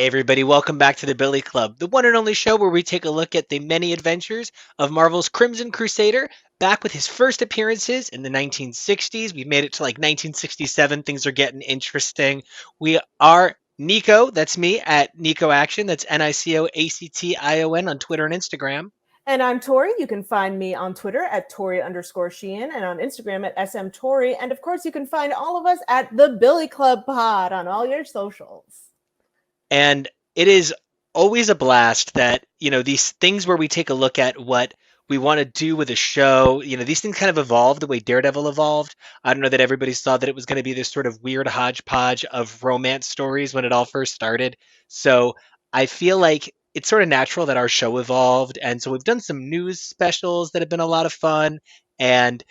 Hey everybody, welcome back to the Billy Club, the one and only show where we take a look at the many adventures of Marvel's Crimson Crusader, back with his first appearances in the 1960s. We've made it to like 1967. Things are getting interesting. We are Nico, that's me, at Nico Action. That's NICOACTION on Twitter and Instagram. And I'm Tori. You can find me on Twitter at Tori_Sheehan and on Instagram at SMTori. And of course, you can find all of us at the Billy Club Pod on all your socials. And it is always a blast that, these things where we take a look at what we want to do with a show, these things kind of evolve the way Daredevil evolved. I don't know that everybody saw that it was going to be this sort of weird hodgepodge of romance stories when it all first started. So I feel like it's sort of natural that our show evolved. And so we've done some news specials that have been a lot of fun. And,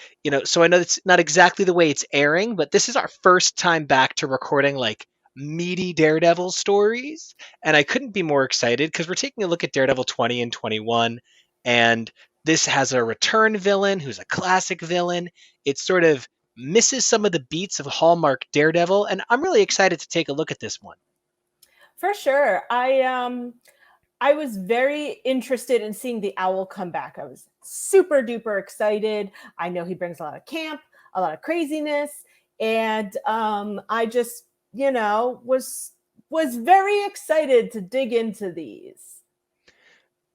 so I know it's not exactly the way it's airing, but this is our first time back to recording like meaty Daredevil stories. And I couldn't be more excited because we're taking a look at Daredevil 20 and 21. And this has a return villain who's a classic villain. It sort of misses some of the beats of Hallmark Daredevil. And I'm really excited to take a look at this one. For sure. I was very interested in seeing the owl come back. I was super duper excited. I know he brings a lot of camp, a lot of craziness, and I just, was very excited to dig into these.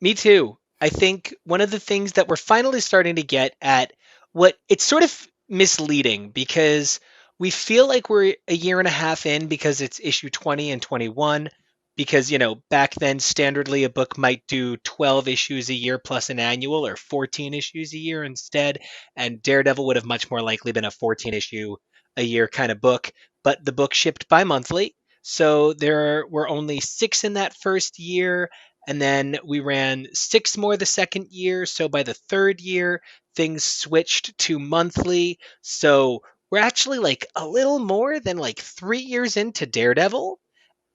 Me too. I think one of the things that we're finally starting to get at what it's sort of misleading because we feel like we're a year and a half in because it's issue 20 and 21 because back then standardly a book might do 12 issues a year plus an annual or 14 issues a year instead, and Daredevil would have much more likely been a 14 issue a year kind of book, but the book shipped bi-monthly, so there were only 6 in that first year, and then we ran 6 more the second year. So by the third year, things switched to monthly. So we're actually like a little more than like 3 years into Daredevil.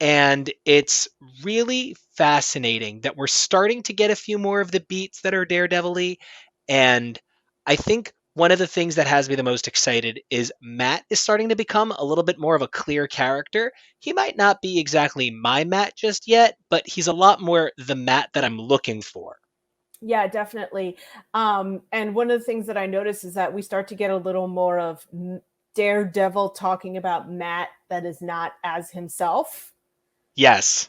And it's really fascinating that we're starting to get a few more of the beats that are Daredevil-y. And I think one of the things that has me the most excited is Matt is starting to become a little bit more of a clear character. He might not be exactly my Matt just yet, but he's a lot more the Matt that I'm looking for. Yeah, definitely. And one of the things that I noticed is that we start to get a little more of Daredevil talking about Matt that is not as himself. Yes.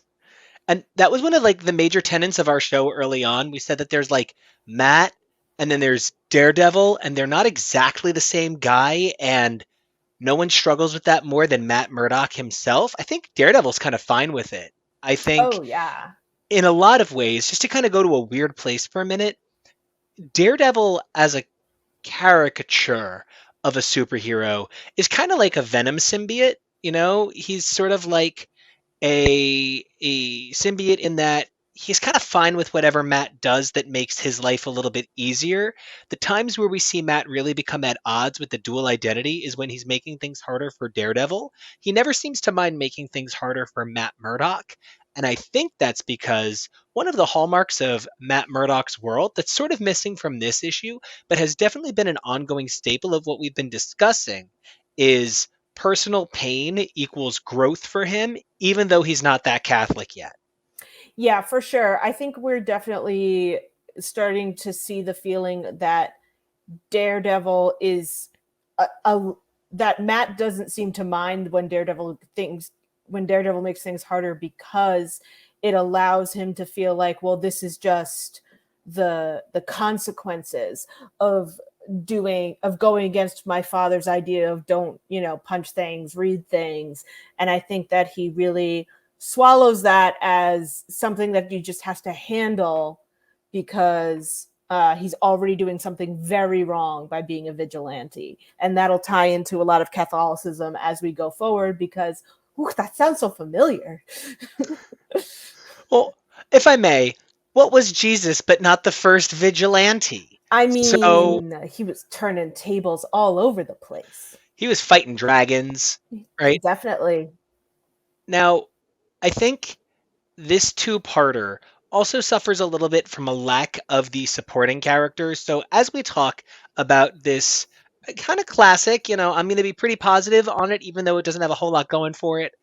And that was one of like the major tenets of our show early on. We said that there's like Matt and then there's Daredevil, and they're not exactly the same guy, and no one struggles with that more than Matt Murdock himself. I think Daredevil's kind of fine with it. I think Oh, yeah. in a lot of ways, just to kind of go to a weird place for a minute, Daredevil as a caricature of a superhero is kind of like a Venom symbiote. He's sort of like a symbiote in that he's kind of fine with whatever Matt does that makes his life a little bit easier. The times where we see Matt really become at odds with the dual identity is when he's making things harder for Daredevil. He never seems to mind making things harder for Matt Murdock. And I think that's because one of the hallmarks of Matt Murdock's world that's sort of missing from this issue, but has definitely been an ongoing staple of what we've been discussing, is personal pain equals growth for him, even though he's not that Catholic yet. Yeah, for sure. I think we're definitely starting to see the feeling that Daredevil is that Matt doesn't seem to mind when Daredevil makes things harder because it allows him to feel like, well, this is just the consequences of going against my father's idea of don't, punch things, read things. And I think that he really swallows that as something that he just has to handle because he's already doing something very wrong by being a vigilante. And that'll tie into a lot of Catholicism as we go forward because that sounds so familiar. Well, if I may, what was Jesus but not the first vigilante? I So mean, he was turning tables all over the place. he was fighting dragons, right? Definitely. Now, I think this two-parter also suffers a little bit from a lack of the supporting characters. So as we talk about this kind of classic, I'm going to be pretty positive on it, even though it doesn't have a whole lot going for it.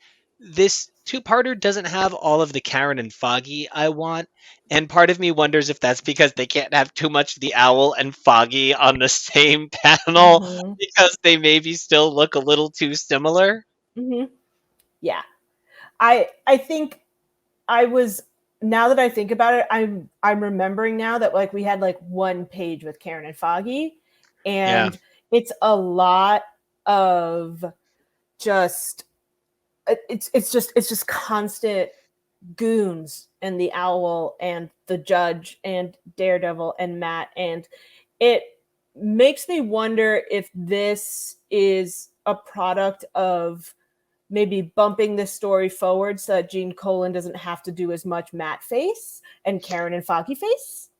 this two-parter doesn't have all of the Karen and Foggy I want, and part of me wonders if that's because they can't have too much of the Owl and Foggy on the same panel Hmm. because they maybe still look a little too similar. Hmm. Yeah, I think I was now that I think about it, I'm remembering now that like we had like one page with Karen and Foggy, Yeah. and it's a lot of just it's just constant goons and the owl and the judge and Daredevil and Matt, and it makes me wonder if this is a product of maybe bumping this story forward so that Gene Colan doesn't have to do as much Matt face and Karen and Foggy face.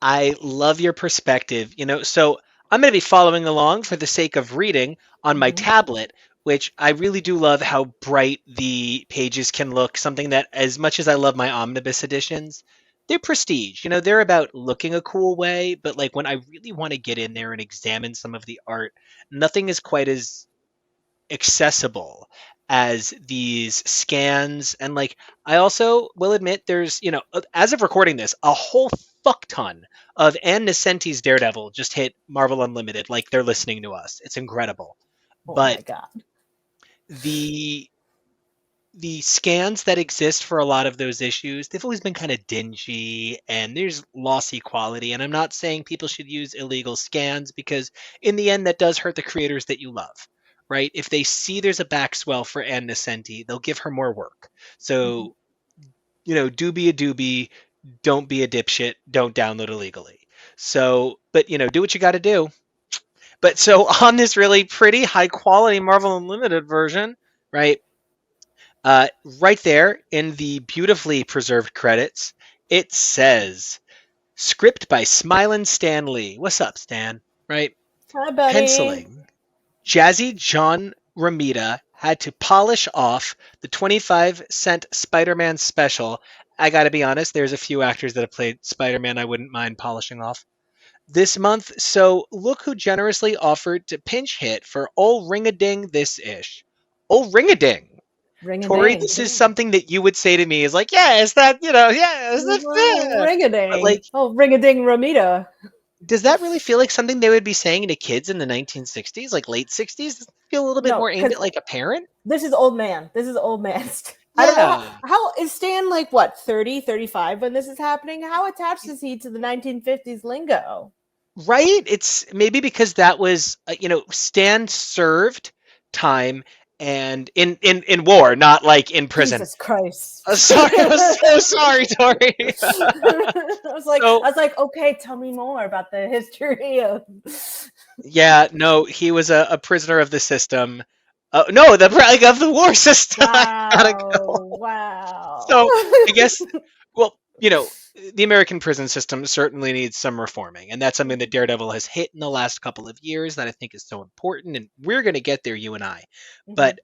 I love your perspective. So I'm going to be following along for the sake of reading on my Mm-hmm. tablet, which I really do love how bright the pages can look. Something that, as much as I love my omnibus editions, they're prestige. They're about looking a cool way, but like when I really want to get in there and examine some of the art, nothing is quite as accessible as these scans. And like I also will admit there's as of recording this, a whole fuck ton of Ann Nesenti's Daredevil just hit Marvel Unlimited. Like they're listening to us. It's incredible. Oh But my god. the the scans that exist for a lot of those issues, they've always been kind of dingy and there's lossy quality. And I'm not saying people should use illegal scans because, in the end, that does hurt the creators that you love, right? If they see there's a backswell for Ann Nesenti, they'll give her more work. Mm-hmm. So, do be a doobie, don't be a dipshit, don't download illegally. So, but, do what you got to do. But so on this really pretty high quality Marvel Unlimited version, right? Right there in the beautifully preserved credits, it says script by Smilin' Stan Lee. What's up, Stan? Right? Hi, buddy. Penciling. Jazzy John Romita had to polish off the 25-cent Spider-Man special. I gotta be honest, there's a few actors that have played Spider-Man I wouldn't mind polishing off this month, so look who generously offered to pinch hit for ol' ring-a-ding this ish. Ol' ring-a-ding. Ring a Tori, ding. this is something that you would say to me is like, yeah, is that, yeah, is that fair? Ring a But ding. like, Oh, ring a ding, Ramita. does that really feel like something they would be saying to kids in the 1960s, like late 60s? Does it feel a little bit No, more aimed because at like a parent? this is old man. This is old man. I don't know Yeah, how is Stan like what 30, 35 when this is happening? How attached is he to the 1950s lingo? right. It's maybe because that was, Stan served time and in war, not like in prison. Jesus Christ. Sorry, I'm so sorry, Tori. I So was like, okay, tell me more about the history of. yeah, no, he was a prisoner of the system. No, like of the war system. I gotta go. Wow, wow. So I guess, well, the American prison system certainly needs some reforming, and that's something that Daredevil has hit in the last couple of years that I think is so important, and we're gonna get there, you and I. Mhm. But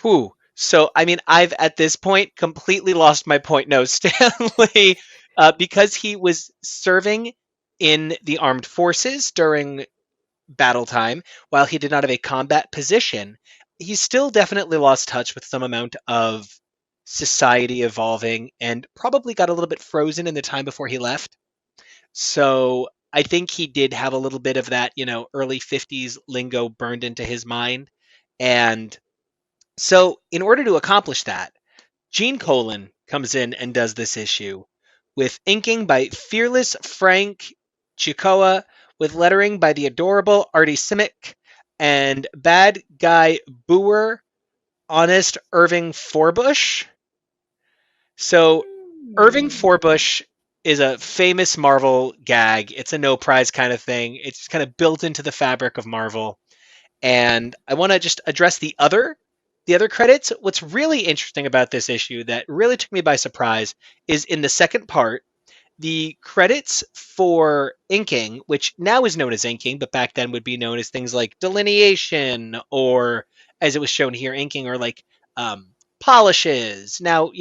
whew. So I mean, I've at this point completely lost my point. No, Stanley, because he was serving in the armed forces during battle time, while he did not have a combat position, he still definitely lost touch with some amount of society evolving and probably got a little bit frozen in the time before he left. So I think he did have a little bit of that, early 50s lingo burned into his mind. And so, in order to accomplish that, Gene Colan comes in and does this issue with inking by Fearless Frank Chikoa, with lettering by the adorable Artie Simic, and bad guy Booer, honest Irving Forbush. So, Irving Hmm. Forbush is a famous Marvel gag. It's a no prize kind of thing. It's kind of built into the fabric of Marvel. And I want to just address the other credits. What's really interesting about this issue that really took me by surprise is in the second part, the credits for inking, which now is known as inking, but back then would be known as things like delineation or, as it was shown here, inking, or like polishes. Now,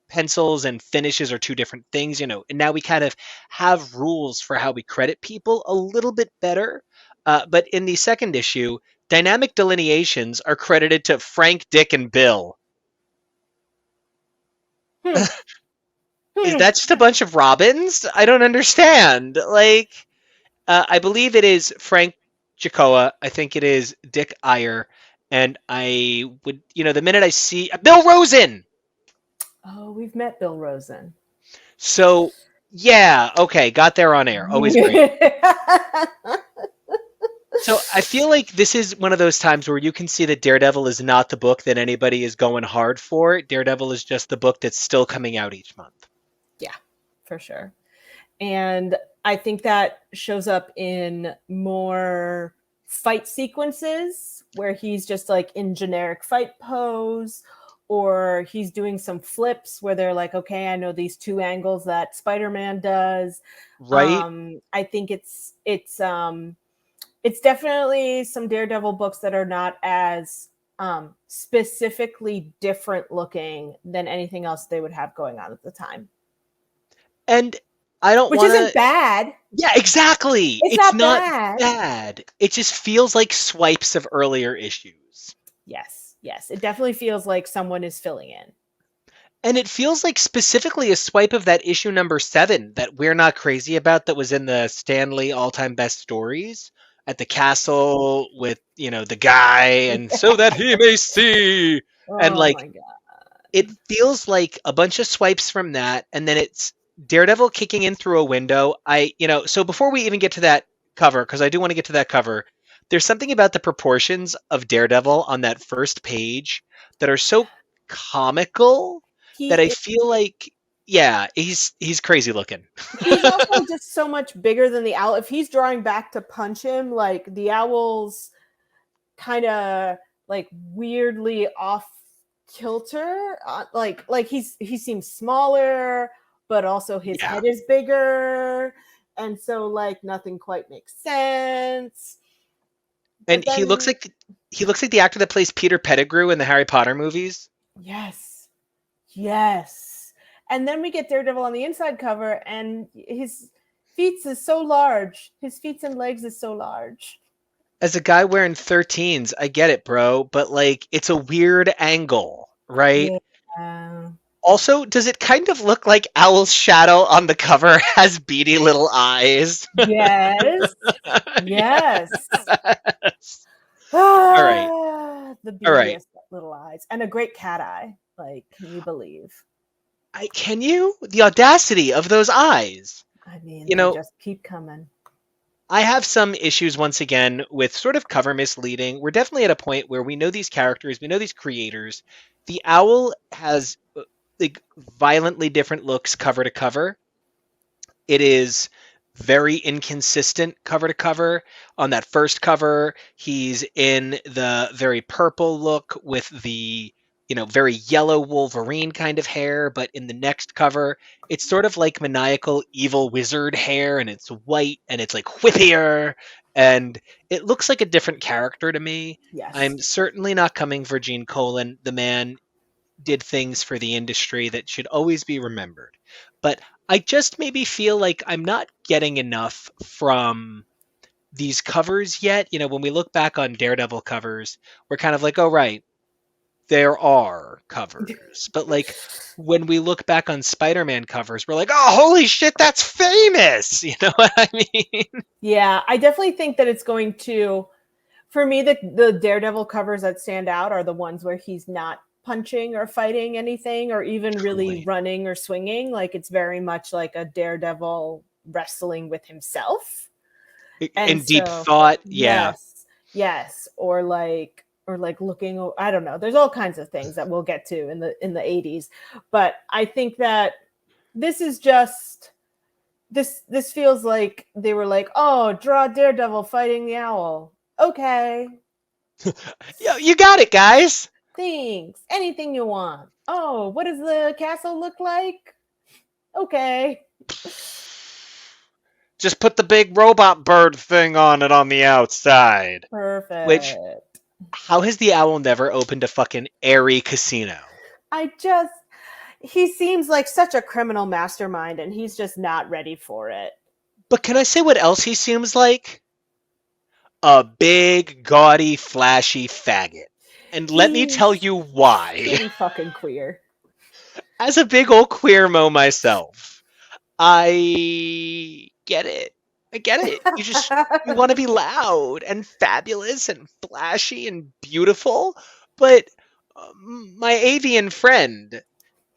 pencils and finishes are two different things, and now we kind of have rules for how we credit people a little bit better. But in the second issue, dynamic delineations are credited to Frank, Dick, and Bill. Hmm. Is Hmm. that just a bunch of Robins? I don't understand. Like, I believe it is Frank Jacoa. I think it is Dick Iyer. And I would, the minute I see Bill Rosen. Oh, we've met Bill Rosen. So, yeah, okay, got there on air. Always great. So I feel like this is one of those times where you can see that Daredevil is not the book that anybody is going hard for. Daredevil is just the book that's still coming out each month. Yeah, for sure. And I think that shows up in more fight sequences where he's just like in generic fight pose, or he's doing some flips where they're like, okay, I know these two angles that Spider-Man does. Right? I think it's definitely some Daredevil books that are not as specifically different looking than anything else they would have going on at the time. And I don't Which want isn't to. bad. Yeah, exactly. It's It's not not bad. bad. It just feels like swipes of earlier issues. Yes, yes. It definitely feels like someone is filling in. And it feels like specifically a swipe of that issue number 7 that we're not crazy about that was in the Stanley all-time best stories at the castle with, the guy and so that he may see. And Oh like my god. it feels like a bunch of swipes from that and then it's Daredevil kicking in through a window. So before we even get to that cover, because I do want to get to that cover, there's something about the proportions of Daredevil on that first page that are so comical that I He feel like, yeah, he's crazy looking. he's also just so much bigger than the owl. If he's drawing back to punch him, like the owl's kind of like weirdly off kilter. He seems smaller, but also his Yeah. head is bigger, and so like nothing quite makes sense. And But then he looks like the actor that plays Peter Pettigrew in the Harry Potter movies. yes, yes, and then we get Daredevil on the inside cover, and his feet is so large. His feet and legs is so large. As a guy wearing 13s, I get it, bro, but like it's a weird angle, right? Yeah. Also, does it kind of look like Owl's shadow on the cover has beady little eyes? Yes. Yes. Yes. All right. Ah, the All right. beadiest little eyes and a great cat eye. Like, can you believe? Can you? The audacity of those eyes. I mean, You they know, just keep coming. I have some issues once again with sort of cover misleading. We're definitely at a point where we know these characters, we know these creators. The owl has like violently different looks cover to cover. It is very inconsistent cover to cover. On that first cover, he's in the very purple look with the, very yellow Wolverine kind of hair, but in the next cover, it's sort of like maniacal evil wizard hair and it's white and it's like whippier and it looks like a different character to me. Yes. I'm certainly not coming for Gene Colan. The man did things for the industry that should always be remembered. But I just maybe feel like I'm not getting enough from these covers yet. When we look back on Daredevil covers, we're kind of like, oh, right, there are covers. But like when we look back on Spider Man covers, we're like, oh, holy shit, that's famous. You know what I mean? Yeah, I definitely think that it's going to, for me, the Daredevil covers that stand out are the ones where he's not punching or fighting anything or even really Totally. running or swinging. Like, it's very much like a Daredevil wrestling with himself. And In deep so, thought, yeah. yes, yes, or like looking. I don't know. There's all kinds of things that we'll get to in the 80s, but I think that this is just this feels like they were like, oh, draw Daredevil fighting the owl. Okay, Yo, you got it, guys. thanks. Anything you want. Oh, what does the castle look like? Okay, Just put the big robot bird thing on it on the outside. Which, perfect. how has the owl never opened a fucking airy casino? I just he seems like such a criminal mastermind and he's just not ready for it. But can I say what else he seems like? a big, gaudy, flashy faggot. And let me tell He's you why. pretty fucking queer. As a big old queer mo myself, I get it. I get it. You want to be loud and fabulous and flashy and beautiful, but my avian friend,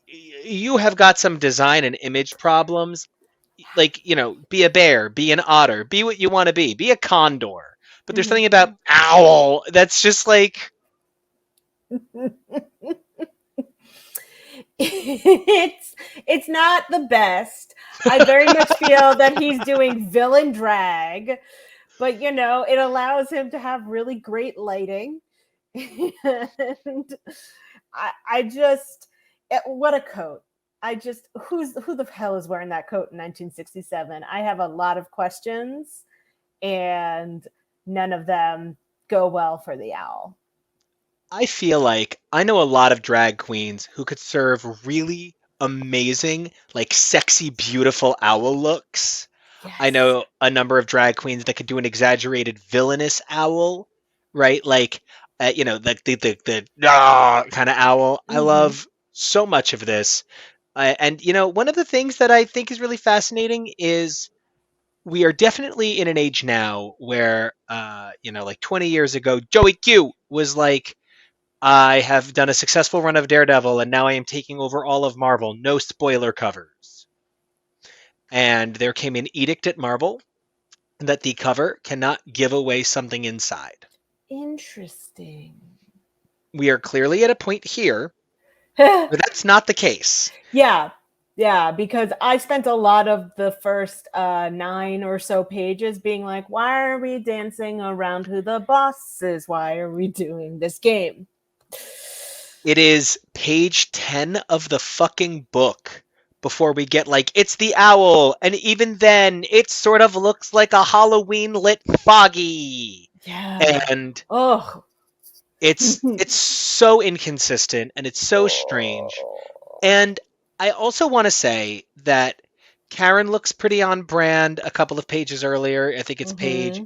you have got some design and image problems. Like, be a bear, be an otter, be what you want to be a condor. But there's something about Mhm. owl that's just like, it's not the best. I very much feel that he's doing villain drag, but it allows him to have really great lighting. And I just what a coat. I just who the hell is wearing that coat in 1967? I have a lot of questions, and none of them go well for the owl. I feel like I know a lot of drag queens who could serve really amazing, like sexy, beautiful owl looks. I Yes. know a number of drag queens that could do an exaggerated villainous owl, right? Like, the kind of owl. I Mm-hmm. love so much of this. And one of the things that I think is really fascinating is we are definitely in an age now where, like 20 years ago, Joey Q was like, I have done a successful run of Daredevil, and now I am taking over all of Marvel. No spoiler covers. And there came an edict at Marvel that the cover cannot give away something inside. Interesting. We are clearly at a point here where that's not the case. Yeah. Yeah, because I spent a lot of the first 9 or so pages being like, why are we dancing around who the boss is? Why are we doing this game? It is page 10 of the fucking book before we get like, it's the owl. And even then, it sort of looks like a Halloween lit foggy. Yeah. And Oh. it's so inconsistent and it's so strange. And I also want to say that Karen looks pretty on brand a couple of pages earlier. I think it's page Mm-hmm.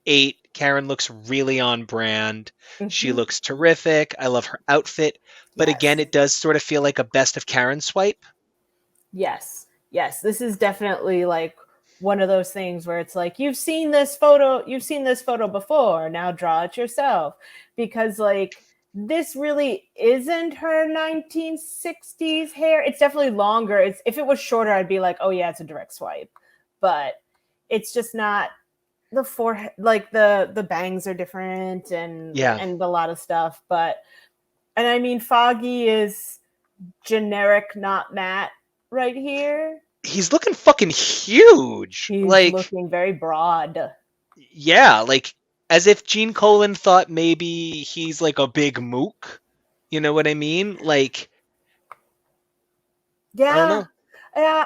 8. Karen looks really on brand. She Mm-hmm. looks terrific. I love her outfit. But again, Yes. it does sort of feel like a best of Karen swipe. Yes. Yes. This is definitely like one of those things where it's like you've seen this photo before, now draw it yourself, because like this really isn't her 1960s hair. It's definitely longer. It's If it was shorter I'd be like, "Oh yeah, it's a direct swipe." But it's just not. The forehead, like the bangs are different, and Yeah. and a lot of stuff. But and I mean, Foggy is generic, not matte right here. He's looking fucking huge. He's Like, looking very broad. yeah, like as if Gene Colan thought maybe he's like a big mook. You know what I mean? Like, I don't Yeah. know. Yeah,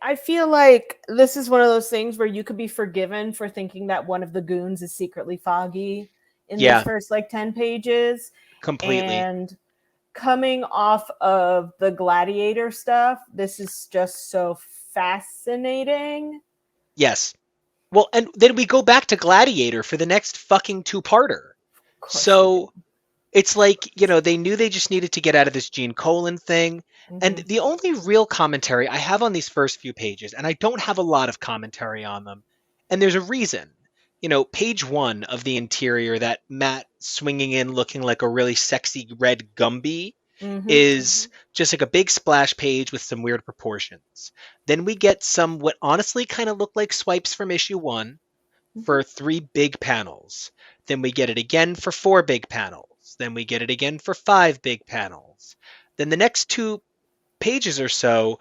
I feel like this is one of those things where you could be forgiven for thinking that one of the goons is secretly Foggy in these Yeah, first like 10 pages. completely. And coming off of the gladiator stuff, this is just so fascinating. Yes. Well, and then we go back to Gladiator for the next fucking two-parter. Of course we do. So it's like, they knew they just needed to get out of this Gene Colan thing. And Mm-hmm. the only real commentary I have on these first few pages, and I don't have a lot of commentary on them, and there's a reason. Page 1 of the interior, that Matt swinging in looking like a really sexy red Gumby, Mm-hmm. is just like a big splash page with some weird proportions. Then we get some what honestly kind of look like swipes from issue 1 Mm-hmm. for 3 big panels. Then we get it again for 4 big panels. Then we get it again for 5 big panels. Then the next 2 pages or so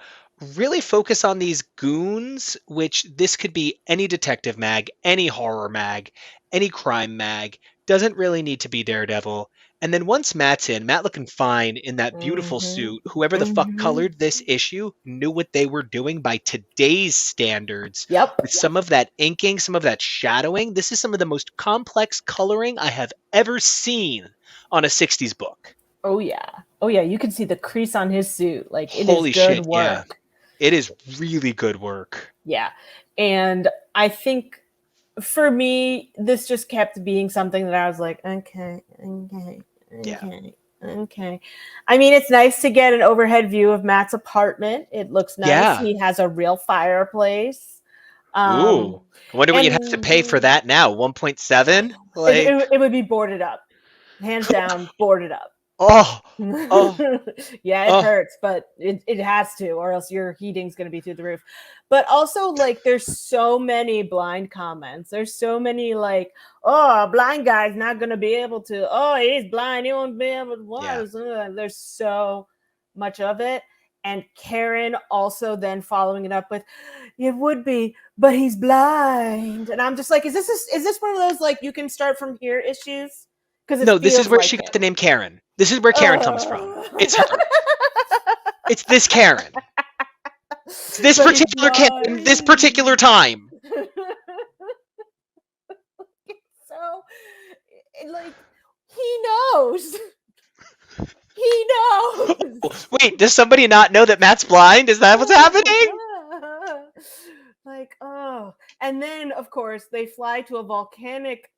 really focus on these goons, which this could be any detective mag, any horror mag, any crime mag. Doesn't really need to be Daredevil. And then once Matt's in, Matt looking fine in that beautiful Mm-hmm. suit, whoever the fuck Mm-hmm. colored this issue knew what they were doing by today's standards Yep. with some of that inking, some of that shadowing. This is some of the most complex coloring I have ever seen on a 60s book. Oh yeah. Oh yeah. You can see the crease on his suit. Like it is Holy good shit, yeah. work. It is really good work. Yeah. And I think for me, this just kept being something that I was like, okay, okay, Yeah. okay, okay. I mean, it's nice to get an overhead view of Matt's apartment. It looks nice. Yeah. He has a real fireplace. Ooh. I wonder what you'd have to pay for And that now. 1.7? it, Like, it, it would be boarded up, hands down, boarded up. oh, oh, Yeah, it oh, hurts, but it has to, or else your heating's going to be through the roof. But also, like, there's so many blind comments. There's so many, like, oh, a blind guy's not going to be able to, oh, he's blind, he won't be able to yeah. watch. There's so much of it. And Karen also then following it up with, it would be, but he's blind. And I'm just like, is this one of those, like, you can start from here issues? Because it No, this is feels where she like got it. the name Karen. This is where Karen comes from. It's her. It's this Karen. It's this But he's particular Karen, this particular blind. time. So, like, he knows. He knows. Wait, does somebody not know that Matt's blind? Is that what's happening? Like, oh. And then, of course, they fly to a volcanic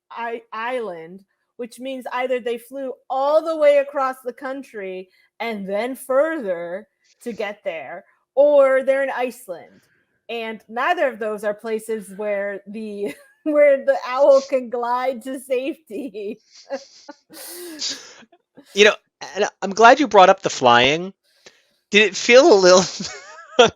island, which means either they flew all the way across the country and then further to get there, or they're in Iceland. And neither of those are places where the where the owl can glide to safety. You know, and I'm glad you brought up the flying. Did it feel a little did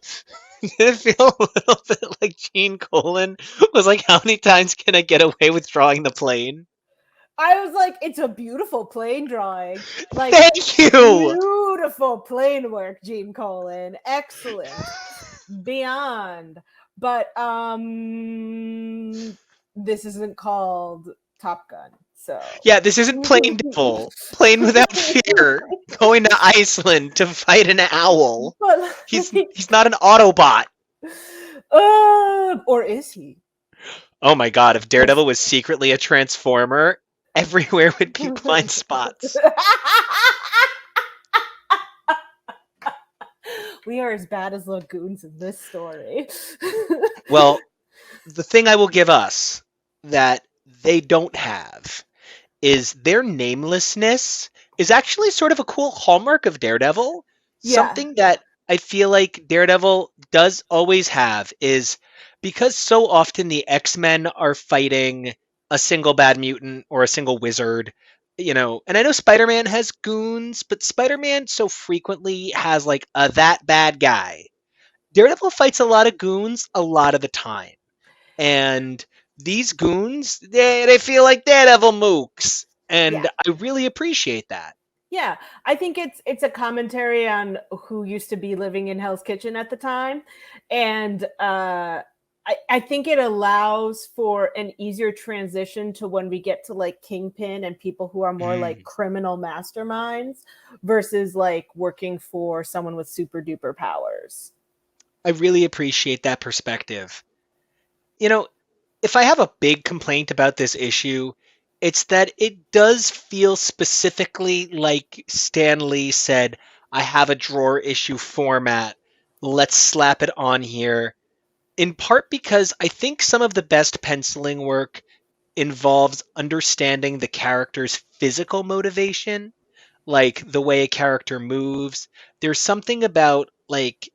it feel a little bit like Gene Colan was like, how many times can I get away with drawing the plane? I was like, it's a beautiful plane drawing. Like, Thank you. beautiful plane work, Gene Colan. Excellent. Beyond. But this isn't called Top Gun. So Yeah, this isn't Plain Devil. Plain Without Fear. Going to Iceland to fight an owl. But, He's not an Autobot. or is he? Oh my god, if Daredevil was secretly a Transformer, everywhere would be blind spots. We are as bad as lagoons in this story. Well, the thing I will give us that they don't have is their namelessness is actually sort of a cool hallmark of Daredevil. Yeah. Something that I feel like Daredevil does always have is because so often the X-Men are fighting a single bad mutant or a single wizard, and I know Spider-Man has goons, but Spider-Man so frequently has like a that bad guy. Daredevil fights a lot of goons a lot of the time. And these goons, they feel like Daredevil mooks. And Yeah. I really appreciate that. Yeah, I think it's a commentary on who used to be living in Hell's Kitchen at the time, and I think it allows for an easier transition to when we get to like Kingpin and people who are more like criminal masterminds versus like working for someone with super duper powers. I really appreciate that perspective. If I have a big complaint about this issue, it's that it does feel specifically like Stan Lee said, I have a drawer issue format. Let's slap it on here. In part because I think some of the best penciling work involves understanding the character's physical motivation, like the way a character moves. There's something about like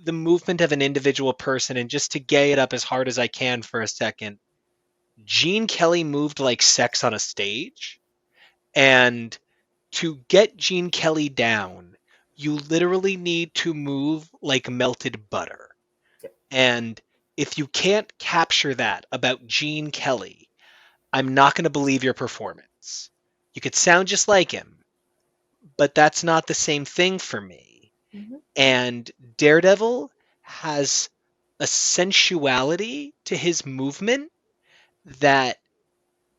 the movement of an individual person, and just to gay it up as hard as I can for a second, Gene Kelly moved like sex on a stage. And to get Gene Kelly down, you literally need to move like melted butter. And if you can't capture that about Gene Kelly, I'm not going to believe your performance. You could sound just like him, but that's not the same thing for me. Mm-hmm. And Daredevil has a sensuality to his movement that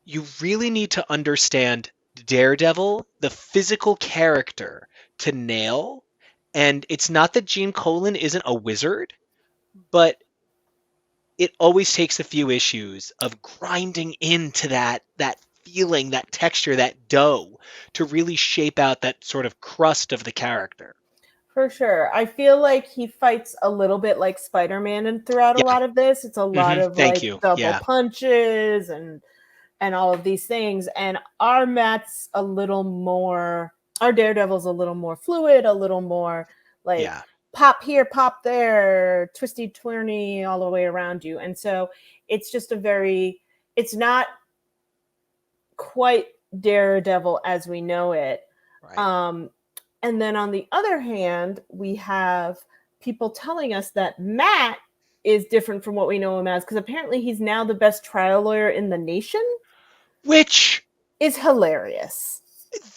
you really need to understand Daredevil, the physical character, to nail. And it's not that Gene Colan isn't a wizard, but it always takes a few issues of grinding into that feeling, that texture, that dough to really shape out that sort of crust of the character. For sure. I feel like he fights a little bit like Spider-Man and throughout a Yeah. lot of this. It's a lot of Thank like you. double Yeah. punches and all of these things. And our Matt's a little more, our Daredevil's a little more fluid, a little more like Yeah. pop here, pop there, twisty twirly all the way around you. And so it's just a very, it's not quite Daredevil as we know it. Right. Um, and then on the other hand, we have people telling us that Matt is different from what we know him as because apparently he's now the best trial lawyer in the nation. Which Is hilarious.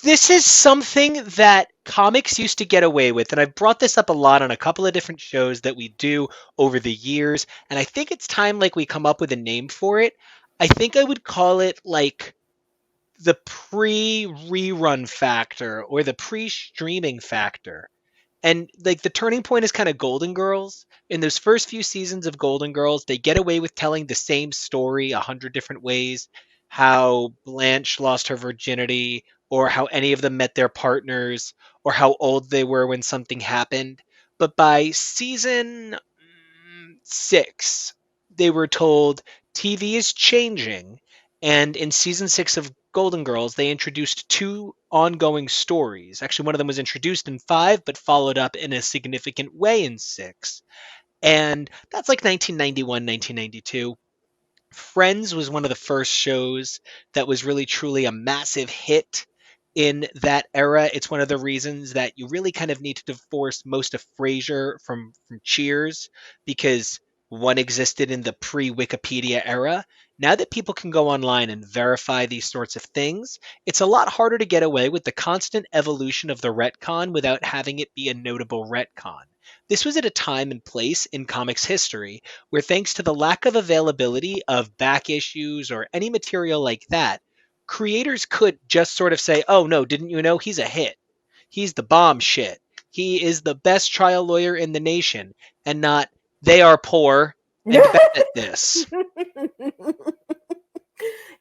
this is something that comics used to get away with, and I've brought this up a lot on a couple of different shows that we do over the years, and I think it's time like we come up with a name for it. I think I would call it like the pre-rerun factor or the pre-streaming factor. And like the turning point is kind of Golden Girls. In those first few seasons of Golden Girls, they get away with telling the same story 100 different ways. How Blanche lost her virginity, or how any of them met their partners, or how old they were when something happened. But by season 6, they were told TV is changing. And in season 6 of Golden Girls, they introduced two ongoing stories. Actually, one of them was introduced in 5, but followed up in a significant way in 6. And that's like 1991, 1992. Friends was one of the first shows that was really truly a massive hit in that era. It's one of the reasons that you really kind of need to divorce most of Frasier from Cheers, because one existed in the pre-Wikipedia era. Now that people can go online and verify these sorts of things, it's a lot harder to get away with the constant evolution of the retcon without having it be a notable retcon. This was at a time and place in comics history where, thanks to the lack of availability of back issues or any material like that, creators could just sort of say, oh no, didn't you know he's a hit? He's the bomb shit. He is the best trial lawyer in the nation, and not they are poor and bad at this.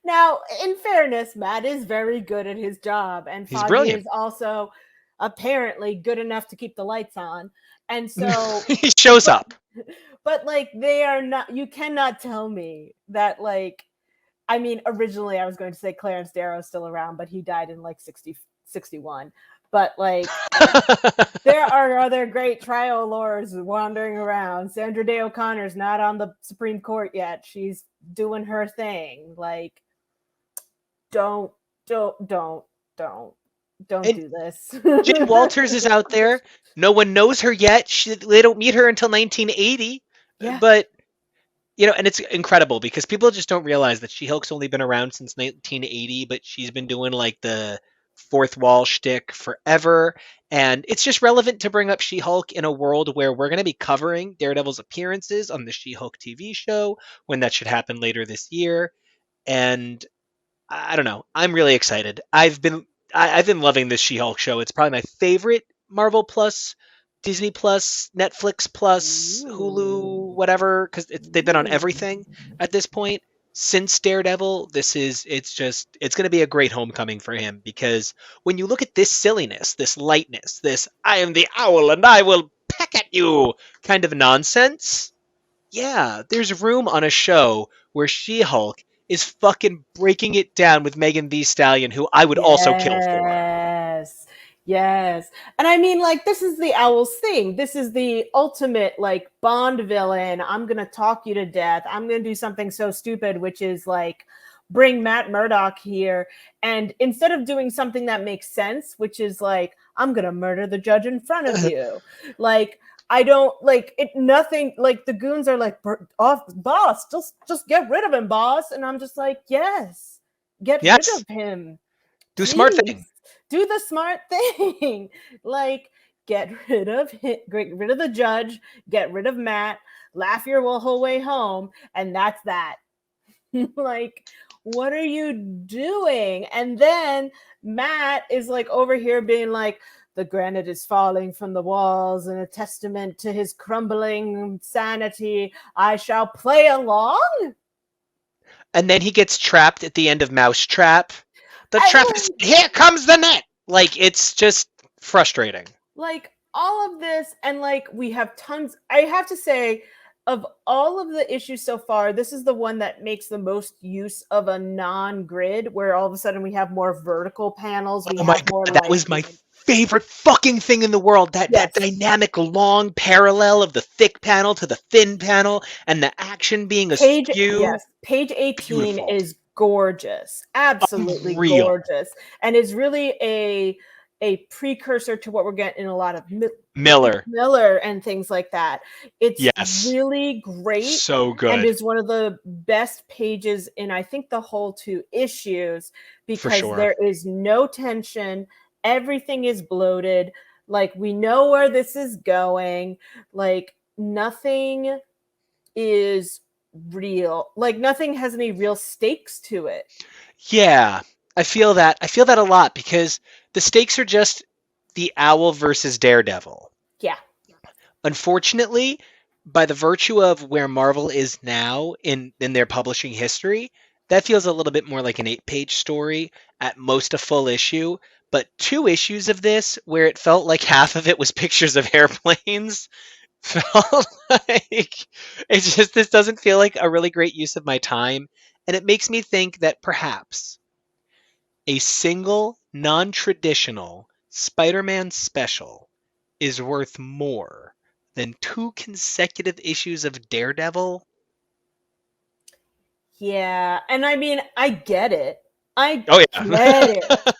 Now, in fairness, Matt is very good at his job, and He's Foggy brilliant. is also apparently good enough to keep the lights on. And so, He shows but up. but like they are not. You cannot tell me that like. I mean, originally I was going to say Clarence Darrow's still around, but he died in like 61. But like, there are other great trial lawyers wandering around. Sandra Day O'Connor's not on the Supreme Court yet. She's doing her thing. Like, don't, don't, don't, don't, don't And do this. Jen Walters is out there. No one knows her yet. They don't meet her until 1980. Yeah. But and it's incredible because people just don't realize that She-Hulk's only been around since 1980, but she's been doing like the fourth wall shtick forever. And it's just relevant to bring up She-Hulk in a world where we're going to be covering Daredevil's appearances on the She-Hulk TV show when that should happen later this year. And I don't know. I'm really excited. I've been loving this She-Hulk show. It's probably my favorite Marvel Plus, Disney Plus, Netflix Plus, Ooh. Hulu, whatever, because they've been on Ooh. everything at this point since Daredevil. It's going to be a great homecoming for him, because when you look at this silliness, this lightness, this I am the owl and I will peck at you kind of nonsense, yeah, there's room on a show where She-Hulk is fucking breaking it down with Megan Thee Stallion, who I would also kill for. Yes. Yes. And I mean, like, this is the Owl's thing. This is the ultimate, like, Bond villain. I'm going to talk you to death. I'm going to do something so stupid, which is like bring Matt Murdock here. And instead of doing something that makes sense, which is like, I'm going to murder the judge in front of you, like, I don't like it. Nothing like the goons are like, off, boss, just get rid of him, boss. And I'm just like, yes, get rid Yes, of him, do smart please. thing. Do the smart thing. Like, get rid of the judge, get rid of Matt, laugh your whole way home, and that's that. Like, what are you doing? And then Matt is like over here being like, the granite is falling from the walls and a testament to his crumbling sanity. I shall play along. And then he gets trapped at the end of Mousetrap. The trap is I, here comes the net. Like, it's just frustrating. like, all of this, and like we have tons. I have to say, of all of the issues so far, this is the one that makes the most use of a non-grid, where all of a sudden we have more vertical panels. We Oh my have more god, that like was my favorite fucking thing in the world. That yes, dynamic long parallel of the thick panel to the thin panel and the action being askew. page 18 Beautiful. is gorgeous, absolutely Unreal. gorgeous, and is really a precursor to what we're getting in a lot of Miller. Miller and things like that. It's Yes. really great So and good. is one of the best pages in I think the whole two issues, For because sure. there is no tension, everything is bloated, like we know where this is going, like nothing is real, like nothing has any real stakes to it. Yeah. I feel that. I feel that a lot because the stakes are just the Owl versus Daredevil. Yeah. Unfortunately, by the virtue of where Marvel is now in their publishing history, that feels a little bit more like an 8-page story, at most a full issue. But 2 issues of this, where it felt like half of it was pictures of airplanes, felt like it's just this doesn't feel like a really great use of my time. And it makes me think that perhaps a single non traditional Spider Man special is worth more than 2 consecutive issues of Daredevil. Yeah, and I mean, I get it. I Oh get yeah. it.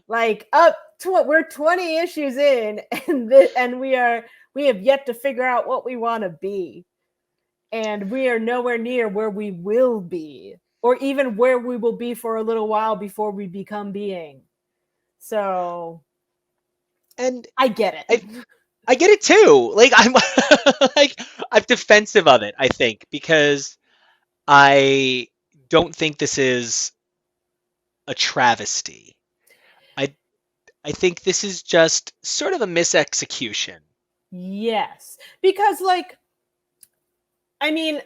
Like up to what we're 20 issues in, and and we have yet to figure out what we want to be, and we are nowhere near where we will be, or even where we will be for a little while before we become being. So And I get it. I I get it too. Like I'm like I'm defensive of it, I think, because I don't think this is a travesty. I I think this is just sort of a misexecution. Yes, because like I mean,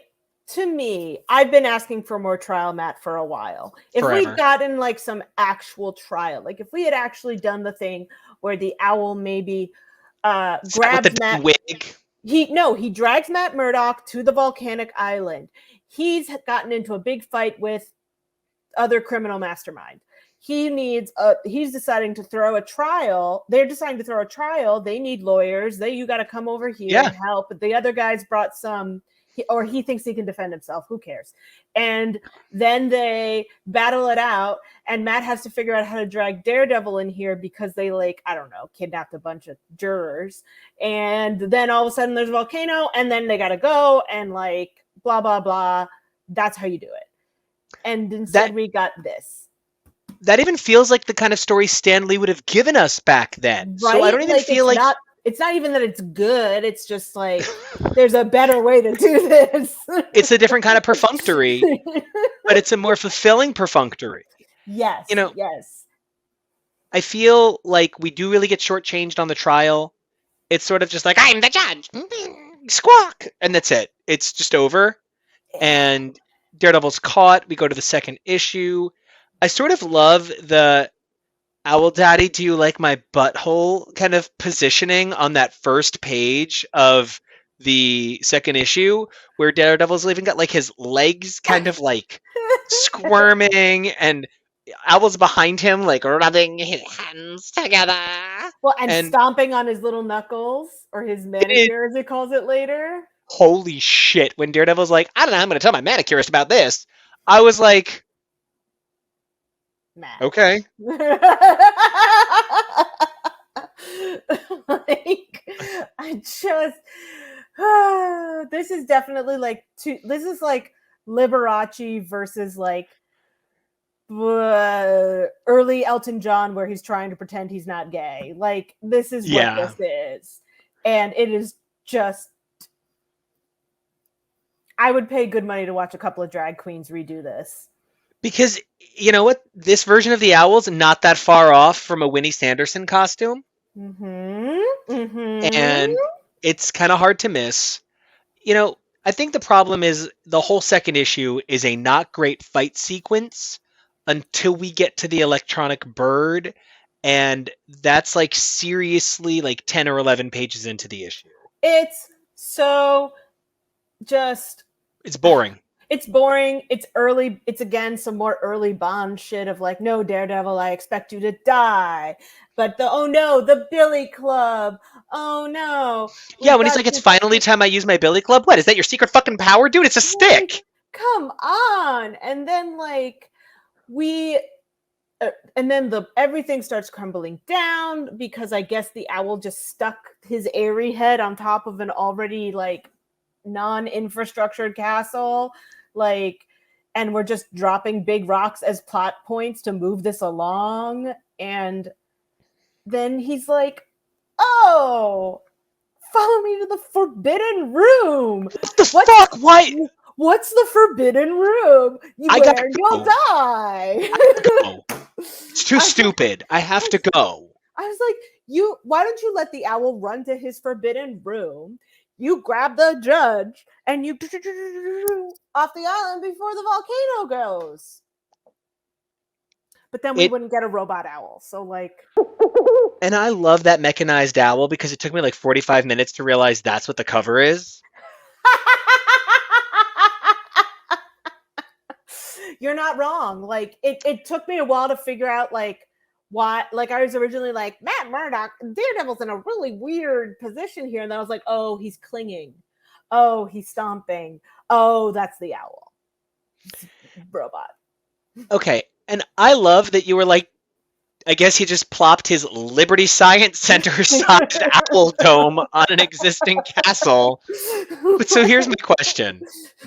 to me, I've been asking for more trial, Matt, for a while. If we'd Forever. gotten like some actual trial, like if we had actually done the thing where the owl maybe Sat with the grabs Matt, dumb wig. he drags Matt Murdock to the volcanic island. He's gotten into a big fight with other criminal mastermind. He's deciding to throw a trial. They're deciding to throw a trial. They need lawyers. You got to come over here Yeah. and help. But the other guys brought some, or he thinks he can defend himself. Who cares? And then they battle it out, and Matt has to figure out how to drag Daredevil in here because they, like, I don't know, kidnapped a bunch of jurors. And then all of a sudden there's a volcano, and then they got to go and like blah blah blah. That's how you do it. And That instead we got this. that even feels like the kind of story Stan Lee would have given us back then. So I Right? don't even Like feel like it's not even that it's good. It's just like there's a better way to do this. it's a different kind of perfunctory, but it's a more fulfilling perfunctory. Yes, You know, yes. I feel like we do really get shortchanged on the trial. It's sort of just like, I'm the judge. Squawk. And that's it. It's just over. And Daredevil's caught. We go to the second issue. I sort of love the Owl Daddy, do you like my butthole kind of positioning on that first page of the second issue, where Daredevil's even got like his legs kind of like squirming, and Owl's behind him like rubbing his hands together. Well, and And stomping on his little knuckles, or his it is manicure as he calls it later. holy shit. When Daredevil's like, I don't know, I'm going to tell my manicurist about this. I was like, Matt. okay. Like, I just this is definitely like this is like Liberace versus like early Elton John, where he's trying to pretend he's not gay. Like this is what Yeah. this is, and it is just I would pay good money to watch a couple of drag queens redo this. Because you know what? This version of the Owl's not that far off from a Winnie Sanderson costume, Mm-hmm. Mm-hmm. and it's kind of hard to miss. You know, I think the problem is the whole second issue is a not great fight sequence until we get to the electronic bird, and that's like seriously like 10 or 11 pages into the issue. It's so just It's boring. it's boring. It's early. It's again some more early Bond shit of like, no, Daredevil, I expect you to die. But oh no, the Billy Club. Oh no, Yeah, we've when he's got like, it's this. finally time I use my billy club. What is that? Your secret fucking power, dude? It's a Like, stick. come on. And then like we and then the everything starts crumbling down because I guess the owl just stuck his airy head on top of an already like non-infrastructured castle, like, and we're just dropping big rocks as plot points to move this along. And then he's like, oh, follow me to the forbidden room. What the What? fuck? Why? What's the forbidden room? You I gotta where you'll go. die. I gotta go. It's too I, stupid. I have to go. I was like, why don't you let the owl run to his forbidden room? You grab the judge and you off the island before the volcano goes. But then we It wouldn't get a robot owl. So like and I love that mechanized owl because it took me like 45 minutes to realize that's what the cover is. you're not wrong. Like it took me a while to figure out like why. Like I was originally like Matt Murdock, Daredevil's in a really weird position here, and then I was like, oh, he's clinging. Oh, he's stomping. Oh, that's the owl. Robot. Okay, and I love that you were like, I guess he just plopped his Liberty Science Center sized owl dome on an existing castle. But so here's my question.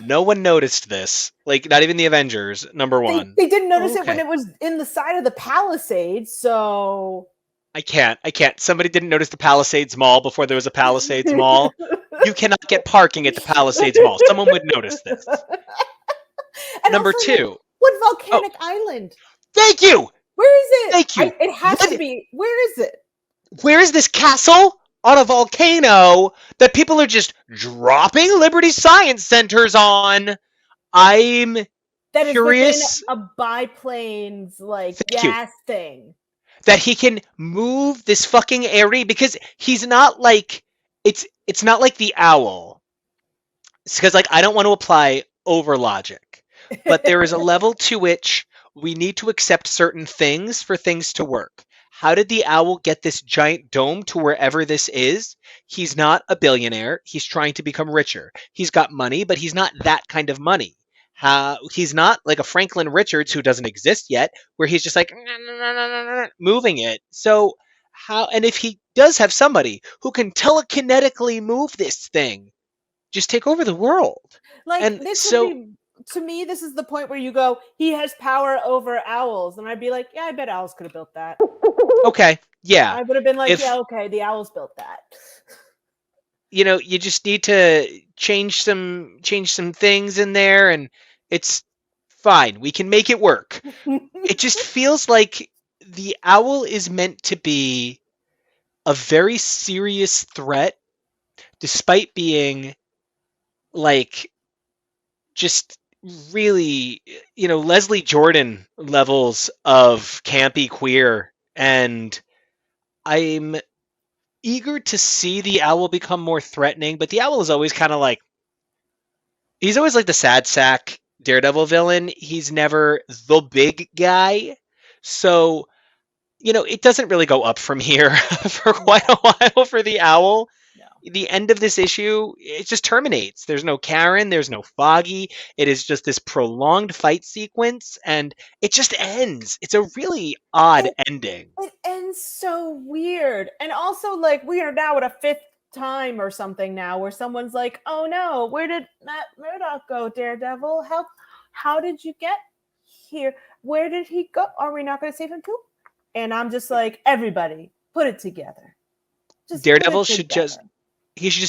No one noticed this. Like, not even the Avengers, number one. They didn't notice it when Okay. it was in the side of the Palisades, so I can't. Somebody didn't notice the Palisades Mall before there was a Palisades Mall. You cannot get parking at the Palisades Mall. Someone would notice this. and Number also like two. what Oh, volcanic island? thank you. Where is it? Thank you. It has What? to be. Where is it? Where is this castle on a volcano that people are just dropping Liberty Science Centers on? I'm That is within curious. a biplane's like Thank you. gas thing. That he can move this fucking area because he's not like it's not like the owl. Because like I don't want to apply over logic, but there is a level to which we need to accept certain things for things to work. How did the owl get this giant dome to wherever this is? He's not a billionaire. He's trying to become richer. He's got money, but he's not that kind of money. He's not like a Franklin Richards who doesn't exist yet, where he's just like moving it. So how? And if he does have somebody who can telekinetically move this thing, just take over the world. Like And this would so, be to me. This is the point where you go. He has power over owls, and I'd be like, yeah, I bet owls could have built that. okay, yeah. I would have been like, yeah, If okay, the owls built that. you just need to change some things in there, and it's fine. We can make it work. It just feels like the owl is meant to be a very serious threat, despite being like just really, Leslie Jordan levels of campy queer. And I'm eager to see the owl become more threatening, but the owl is always kind of like, he's always like the sad sack Daredevil villain. He's never the big guy. So, it doesn't really go up from here for quite a while for the owl. No. The end of this issue, it just terminates. There's no Karen, there's no Foggy. It is just this prolonged fight sequence, and it just ends. It's a really odd ending. It ends so weird. And also, like, we are now at a fifth time or something now where someone's like, oh no, where did Matt Murdock go, Daredevil? How did you get here? Where did he go? Are we not going to save him too? And I'm just like, everybody, put it together. Just Daredevil should just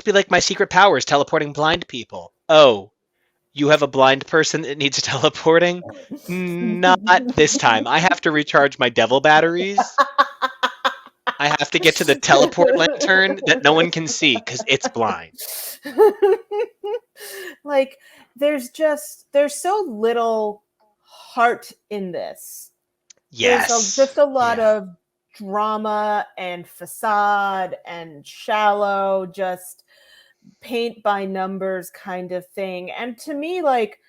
be like, my secret power is teleporting blind people. Oh, you have a blind person that needs teleporting? Not this time. I have to recharge my devil batteries. I have to get to the teleport lantern that no one can see because it's blind. Like, there's so little heart in this. Yes. There's just a lot of drama and facade and shallow, just paint by numbers kind of thing. And to me, like,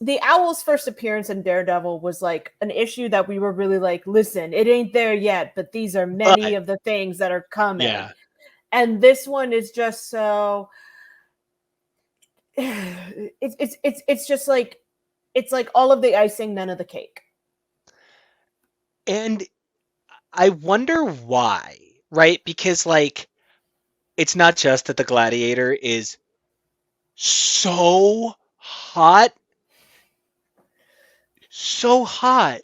the Owl's first appearance in Daredevil was like an issue that we were really like, listen, it ain't there yet, but these are many But of the things that are coming. yeah. And this one is just so it's just like it's like all of the icing, none of the cake. And I wonder why, right? Because like it's not just that the gladiator is so hot, so hot,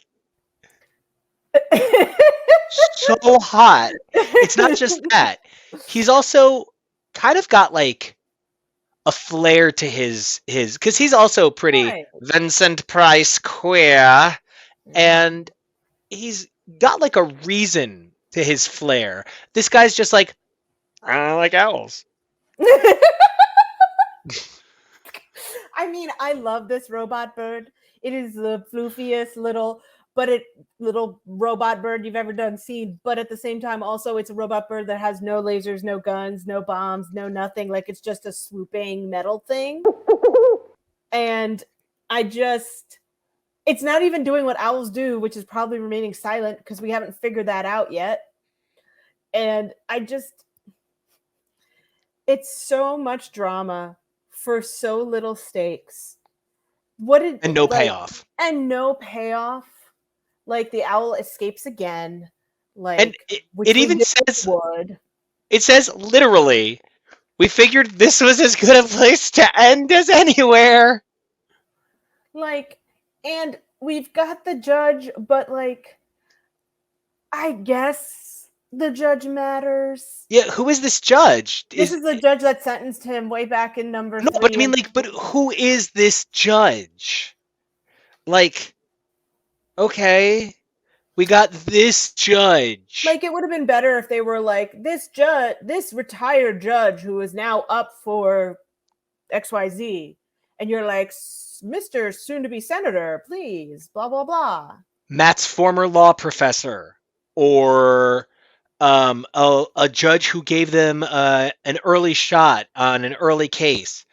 so hot. It's not just that. He's also kind of got like a flair to his because he's also pretty Right. Vincent Price queer, and he's got like a reason to his flair. This guy's just like, I like owls. I mean, I love this robot bird. It is the floofiest little robot bird you've ever done seen. But at the same time, also it's a robot bird that has no lasers, no guns, no bombs, no nothing. Like it's just a swooping metal thing. And I just it's not even doing what owls do, which is probably remaining silent because we haven't figured that out yet. And I just it's so much drama for so little stakes. What did And no like payoff. and no payoff? Like the owl escapes again, And like which it we even knew says, would. it says literally, we figured this was as good a place to end as anywhere. Like, and we've got the judge, but like, I guess the judge matters. Yeah, who is this judge? This is the judge that sentenced him way back in number No, but I 3. mean And like, but who is this judge? Like, okay, we got this judge. like, it would have been better if they were like, this retired judge who is now up for XYZ. And you're like, Mr. Soon to be Senator, please, blah, blah, blah. Matt's former law professor, or a judge who gave them an early shot on an early case.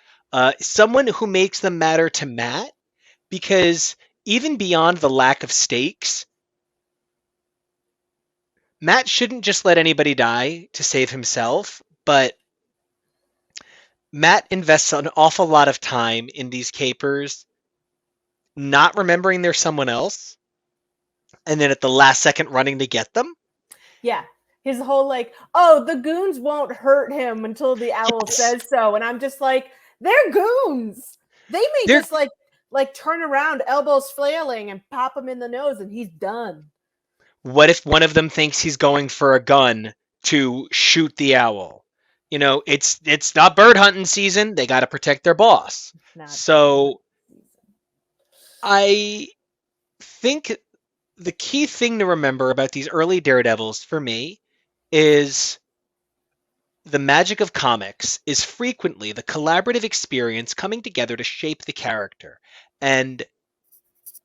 Someone who makes them matter to Matt, because even beyond the lack of stakes, Matt shouldn't just let anybody die to save himself, but Matt invests an awful lot of time in these capers, not remembering there's someone else, and then at the last second running to get them. Yeah. His whole like, oh, the goons won't hurt him until the owl Yes. says so. And I'm just like, they're goons. They may They're just like turn around, elbows flailing, and pop him in the nose, and he's done. What if one of them thinks he's going for a gun to shoot the owl? You know, it's not bird hunting season. They got to protect their boss. Not So I think the key thing to remember about these early Daredevils for me is the magic of comics is frequently the collaborative experience coming together to shape the character. And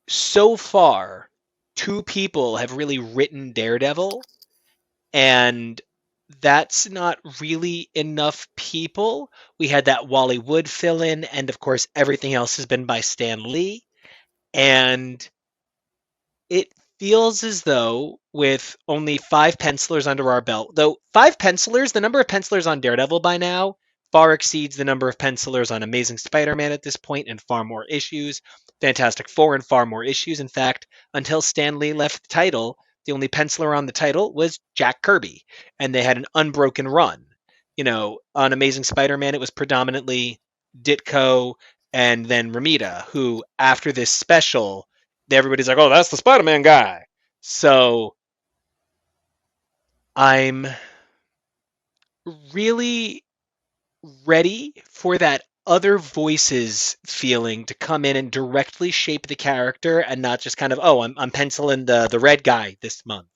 so far, two people have really written Daredevil, and that's not really enough people. We had that Wally Wood fill in, and of course, everything else has been by Stan Lee. And it feels as though, with only 5 pencilers under our belt, though 5 pencilers, the number of pencilers on Daredevil by now far exceeds the number of pencilers on Amazing Spider-Man at this point, and far more issues. Fantastic Four and far more issues. In fact, until Stan Lee left the title, the only penciler on the title was Jack Kirby, and they had an unbroken run. You know, on Amazing Spider-Man, it was predominantly Ditko and then Ramita, who, after this special, everybody's like, oh, that's the Spider-Man guy. So I'm really ready for that other voices feeling to come in and directly shape the character, and not just kind of, oh, I'm penciling the red guy this month.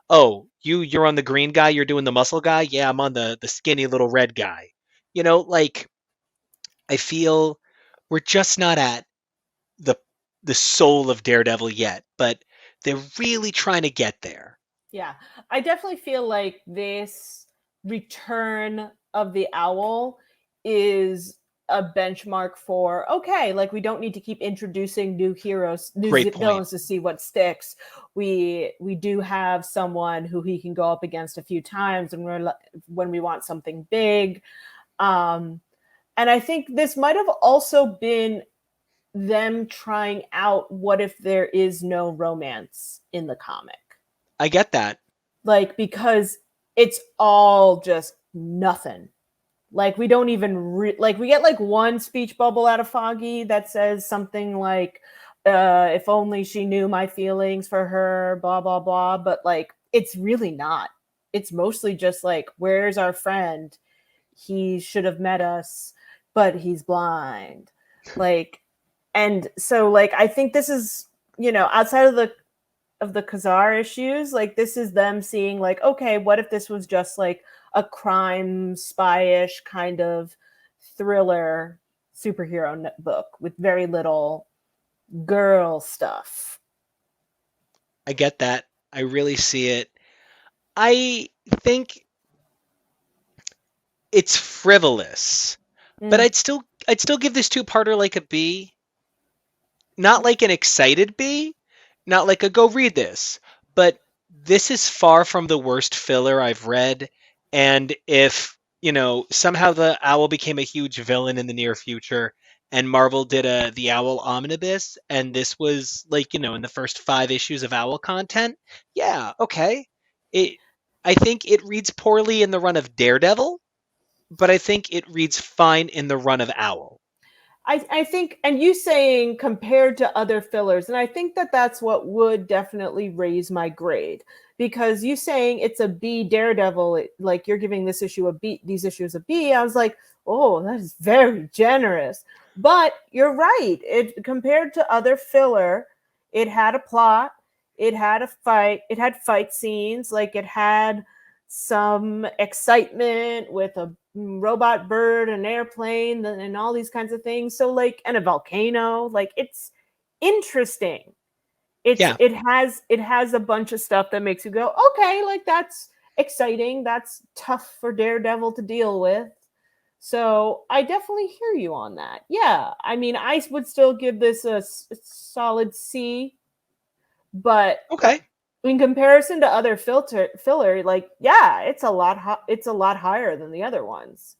Oh, you're on the green guy, you're doing the muscle guy. Yeah, I'm on the skinny little red guy. You know, like, I feel we're just not at the the soul of Daredevil yet, but they're really trying to get there. Yeah, I definitely feel like this return of the owl is a benchmark for okay, like we don't need to keep introducing new heroes, new Great point. villains to see what sticks. We do have someone who he can go up against a few times, and when we want something big. Um, and I think this might have also been them trying out what if there is no romance in the comic, I get that. like because it's all just nothing. Like we don't even like we get like one speech bubble out of Foggy that says something like if only she knew my feelings for her, blah blah blah, but like it's really not. It's mostly just like where's our friend? He should have met us, but he's blind. Like, and so like I think this is, outside of the Khazar issues, like this is them seeing like, okay, what if this was just like a crime spy-ish kind of thriller superhero book with very little girl stuff. I get that. I really see it. I think it's frivolous, but Mm. I'd still give this two-parter like a B. Not like an excited B, not like a go read this, but this is far from the worst filler I've read. And if, somehow the owl became a huge villain in the near future and Marvel did the owl omnibus and this was like, in the first 5 issues of owl content, yeah, okay. It I think it reads poorly in the run of Daredevil, but I think it reads fine in the run of Owl. I think, and you saying compared to other fillers, and I think that that's what would definitely raise my grade, because you saying it's a B Daredevil, like you're giving this issue a B, these issues a B. I was like, oh, that is very generous. But you're right. It compared to other filler, it had a plot, it had a fight, it had fight scenes, like it had some excitement with a robot bird, an airplane, and all these kinds of things. So like, and a volcano. Like it's interesting. Yeah. It has a bunch of stuff that makes you go, okay, like that's exciting. That's tough for Daredevil to deal with. So I definitely hear you on that. Yeah, I mean, I would still give this a solid C, but Okay. in comparison to other filler, like yeah, it's a lot higher than the other ones.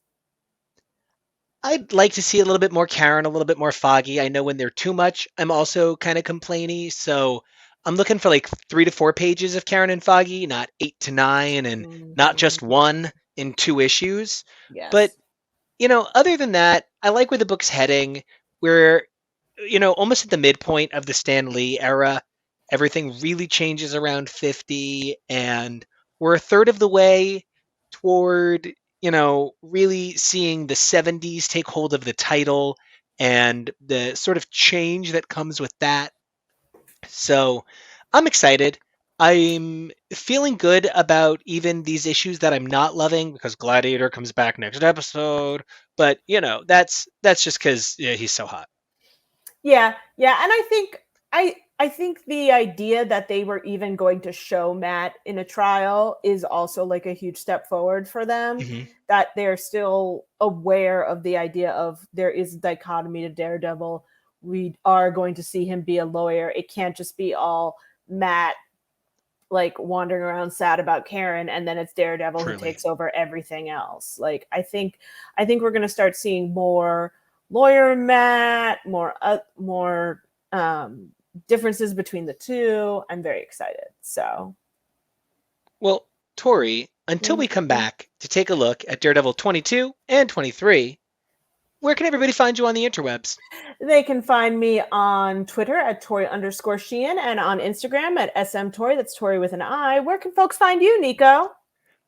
I'd like to see a little bit more Karen, a little bit more Foggy. I know when they're too much, I'm also kind of complainy. So I'm looking for like 3 to 4 pages of Karen and Foggy, not 8 to 9, and not just Mm-hmm. one in 2 issues. But, Yes. other than that, I like where the book's heading. We're, almost at the midpoint of the Stan Lee era. Everything really changes around 50, and we're a third of the way toward, really seeing the 70s take hold of the title and the sort of change that comes with that. So I'm excited. I'm feeling good about even these issues that I'm not loving because Gladiator comes back next episode. But that's just because he's so hot. Yeah, yeah, and I think the idea that they were even going to show Matt in a trial is also like a huge step forward for them. Hmm. That they're still aware of the idea of there is a dichotomy to Daredevil. We are going to see him be a lawyer. It can't just be all Matt like wandering around sad about Karen, and then it's Daredevil who Truly. takes over everything else. Like I think we're going to start seeing more lawyer Matt, more differences between the two. I'm very excited. So Well, Tori, until we come mhm. back to take a look at Daredevil 22 and 23, where can everybody find you on the interwebs? They can find me on Twitter at Tori_Sheehan and on Instagram at SMTori. That's Tori with an I. Where can folks find you, Nico?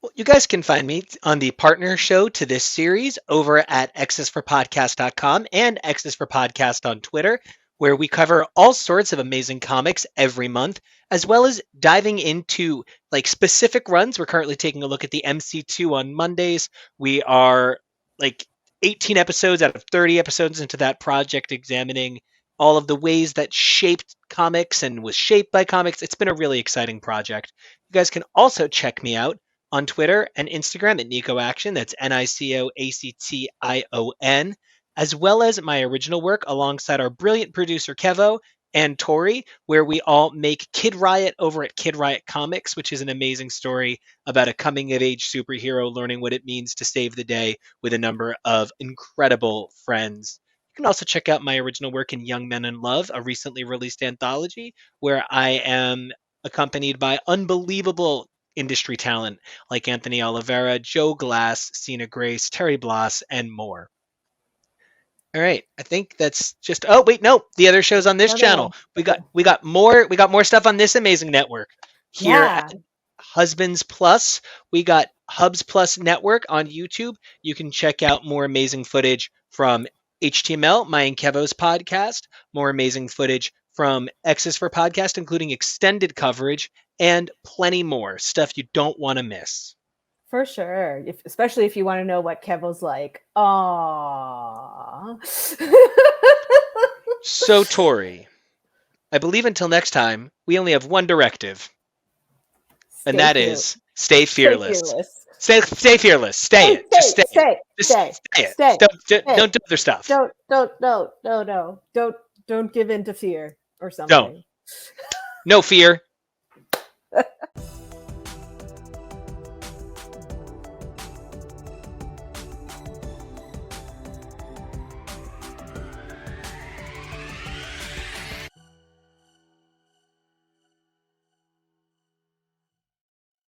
Well, you guys can find me on the partner show to this series over at xsforpodcast.com and X's for Podcast on Twitter, where we cover all sorts of amazing comics every month, as well as diving into like specific runs. We're currently taking a look at the MC2 on Mondays. We are like 18 episodes out of 30 episodes into that project, examining all of the ways that shaped comics and was shaped by comics. It's been a really exciting project. You guys can also check me out on Twitter and Instagram at Nico Action. That's NICOACTION, as well as my original work alongside our brilliant producer Kevo and Tori, where we all make Kid Riot over at Kid Riot Comics, which is an amazing story about a coming of age superhero learning what it means to save the day with a number of incredible friends. You can also check out my original work in Young Men in Love, a recently released anthology where I am accompanied by unbelievable industry talent like Anthony Oliveira, Joe Glass, Sina Grace, Terry Bloss, and more. All right, I think that's just. Oh wait, no, the other shows on this No, no. channel. We got more stuff on this amazing network here at Yeah, Husbands Plus. We got Hubs Plus Network on YouTube. You can check out more amazing footage from HTML, my and Kevo's podcast, more amazing footage from X's for Podcast, including extended coverage and plenty more stuff you don't want to miss. for sure. Especially if you want to know what Kevo's like. Aww. So, Tori, I believe until next time, we only have one directive, and Stay that cute. is stay Stay fearless. fearless. Stay fearless. Stay it. Just stay it. Just Stay, stay it. stay, stay. Don't do other stuff. Don't give in to fear or Don't. something. No fear.